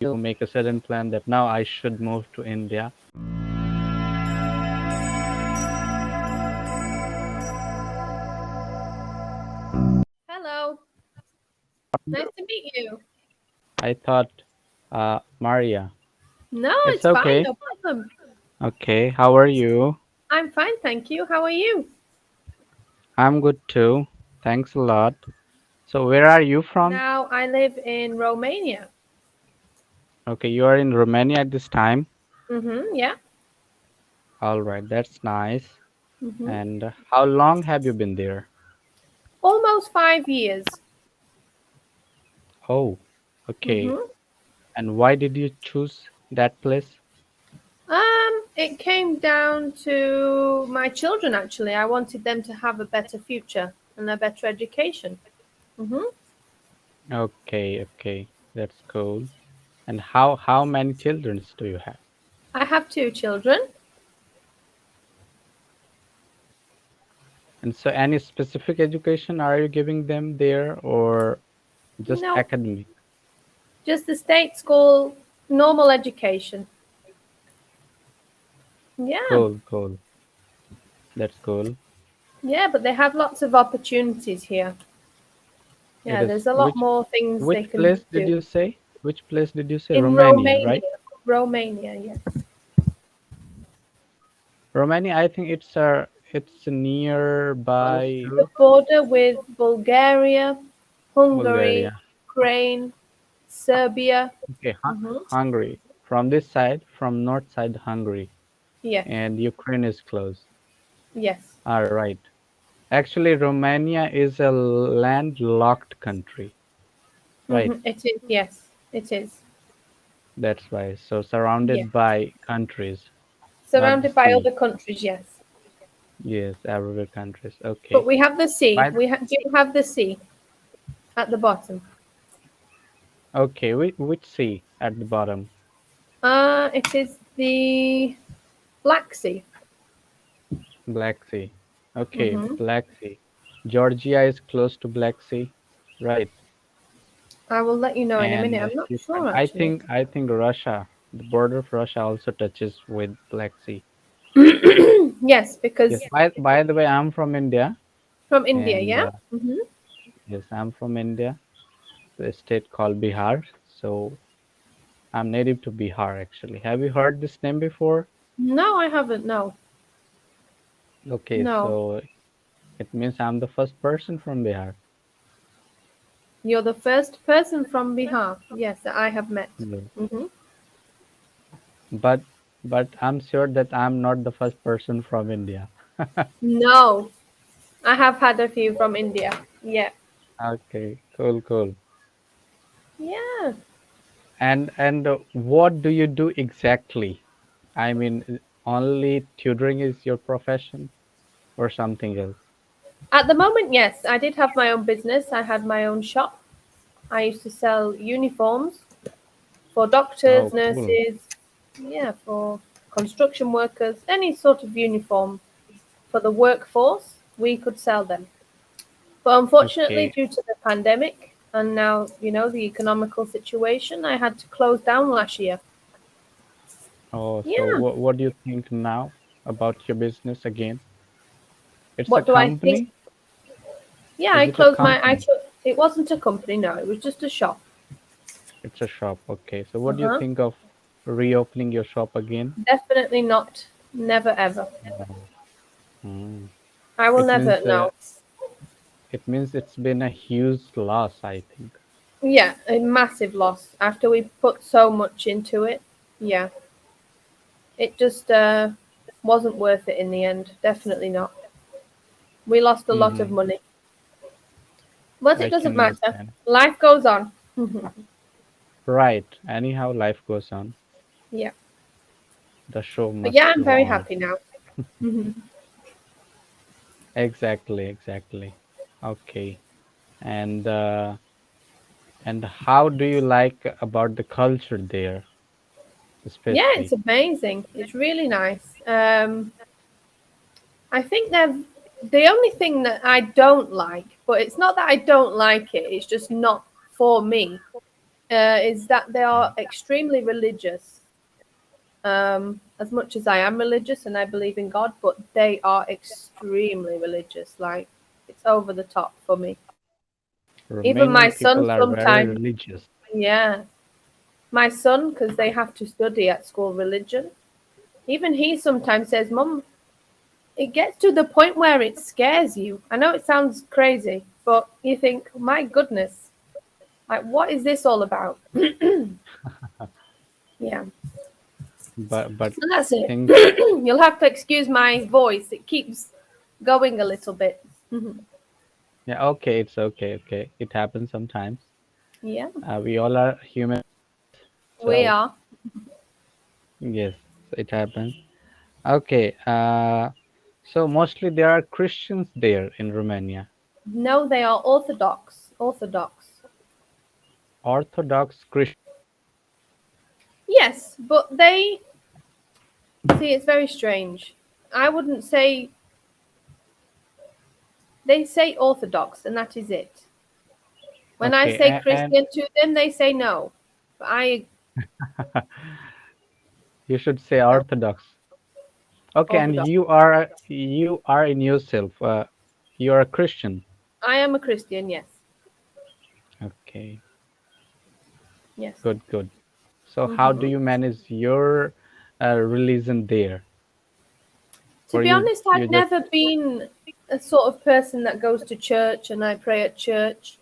you make a sudden plan that now I should move to India? Hello, nice to meet you. I thought, Maria. No, It's it's fine, okay. no problem. Okay, how are you? I'm fine, thank you. How are you? I'm good too. Thanks a lot. So, where are you from? Now, I live in Romania. Okay, you are in Romania at this time. Yeah. All right, that's nice. hmm And how long have you been there? Almost 5 years. Oh, okay. hmm And why did you choose that place? it came down to my children actually. I wanted them to have a better future and a better education. hmm Okay, okay. That's cool. And how many children do you have? I have two children. And so any specific education are you giving them there or just No, academic? just the state school, normal education. Yeah, Cool, cool. That's cool. yeah, but they have lots of opportunities here. It Yeah, is. there's a lot more things they Which can place did do. you say? Which place did you say? In Romania, right? Romania. Romania, yes. Romania, I think it's On nearby the border with Bulgaria, Hungary, Bulgaria. Ukraine, Serbia. Okay, hmm Hungary. From this side, from north side, Hungary, Yes, and Ukraine is close. yes. All right. Actually, Romania is a landlocked country, right? It is, yes, it is. That's why. So Yes. surrounded by countries, not the Surrounded by sea. other countries, yes. Yes, everywhere countries. But Okay. we have the sea. By Do have the sea at the bottom. okay, which sea at the bottom? It is the Black Sea. Black Sea. Okay, hmm Black Sea. Georgia is close to Black Sea, right? I will let you know in a minute. And I'm not Ukraine. sure I actually. think I think Russia, the border of Russia also touches with Black Sea. Yes, Yes. because By the way, I'm from India, from India, and yeah? yes, I'm from India, the state called Bihar. So I'm native to Bihar actually. Have you heard this name before? No, I haven't. No, Okay, no. so it means I'm the first person from Bihar. You're the first person from Bihar, yes, that I have met. Yes. hmm But I'm sure that I'm not the first person from India. No, I have had a few from India. Yeah. Okay, cool, cool. Yeah. And what do you do exactly? I mean, only tutoring is your profession or something else? At the moment, yes, I did have my own business. I had my own shop. I used to sell uniforms for Oh, doctors, cool. nurses, yeah, for construction workers, any sort of uniform for the workforce, we could sell them. But unfortunately, Okay. due to the pandemic and now, the economical situation, I had to close down last year. Oh, so Yeah. what do you think now about your business again? It's a What do I think? company? Yeah, Is I it a closed my. company? It wasn't a company, no. It was just a shop. It's a shop. Okay. So Uh what do you huh. think of reopening your shop again? Definitely not. Never ever. No. Hmm. I will It never. means No. it's been a huge loss, I think. Yeah, a massive loss after we put so much into it. Yeah, it just wasn't worth it in the end. Definitely not. We lost a lot of Mm-hmm. money, but it I doesn't can matter. understand. Life goes on. Right. Anyhow, life goes on. Yeah. The show But must yeah, I'm go very on. happy now. Mhm. Exactly, exactly. Okay. And how do you like about the culture there, Yeah, it's especially? amazing. It's really nice. I think they're the only thing that I don't like, but it's not that I don't like it, it's just not for me. is that they are extremely religious. As much as I am religious and I believe in God, but they are extremely religious. Like, it's over the top for me. Even my Romanian son people are very sometimes, religious. yeah, my son, because they have to study at school religion, even he sometimes says, Mum, it gets to the point where it scares you. I know it sounds crazy, but you think, my goodness, like, what is this all about? Yeah, But and that's it. things, You'll have to excuse my voice, it keeps going a little bit. yeah, okay, it's okay, okay. It happens sometimes. Yeah, We all are human, we so are. yes, it happens. Okay, so mostly there are Christians there in Romania. No, they are Orthodox. Orthodox. Orthodox Christian. Yes, but they see it's very strange. I wouldn't say they say Orthodox, and that is it. When I Okay, say and Christian to them, they say no. But I you should say no Orthodox. Okay, and Orthodox. you are in yourself. You are a Christian. I am a Christian. Yes, Okay, yes. good, good. So how do hmm you manage your religion there? To Or be honest, you I've just never been a sort of person that goes to church and I pray at church.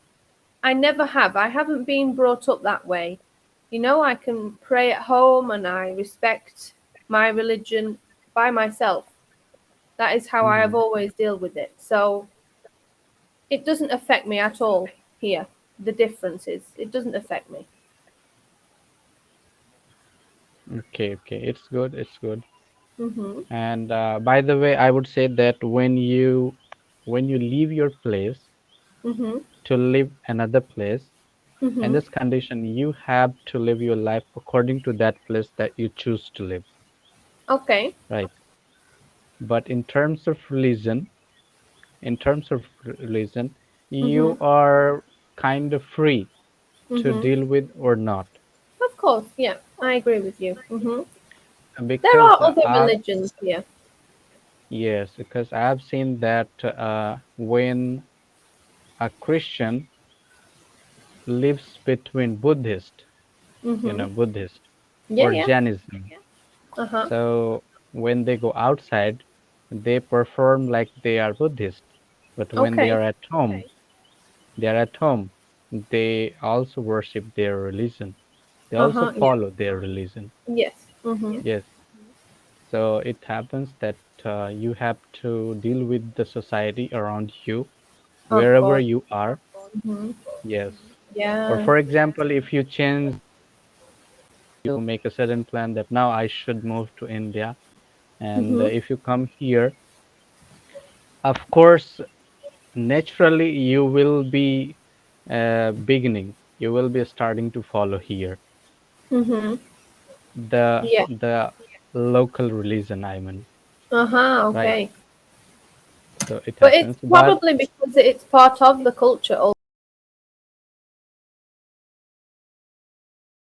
I never have. I haven't been brought up that way. You know, I can pray at home and I respect my religion by myself. That is how I have mhm. always dealt with it. So it doesn't affect me at all here. The difference is it doesn't affect me. Okay, okay, it's good, it's good. Mhm. And by the way, I would say that when you leave your place Mhm. to live another place, in Mhm. this condition, you have to live your life according to that place that you choose to live, Okay. right? But in terms of religion, you Mhm. are kind of free to Mhm. deal with or not, Of course, yeah. I agree with you. Mhm. There because are other religions here. yes, because I've seen that when a Christian lives between Mhm. Buddhist Yeah, or yeah. Jainism. Uh-huh. So when they go outside, they perform like they are Buddhist. But when Okay. they are at home, they also worship their religion. They also Uh-huh. Yeah. follow their religion. Yes. Mhm. Yes. So it happens that you have to deal with the society around you, Of wherever course. you are. Mhm. Yes. Or Yeah. for example, if you change, you make a sudden plan that now I should move to India, and Mhm. if you come here, of course, naturally you will be you will be starting to follow here Mhm. the Yeah. the local religion, I mean, Uh-huh. right? Okay. So it But it's happens, but probably because it's part of the culture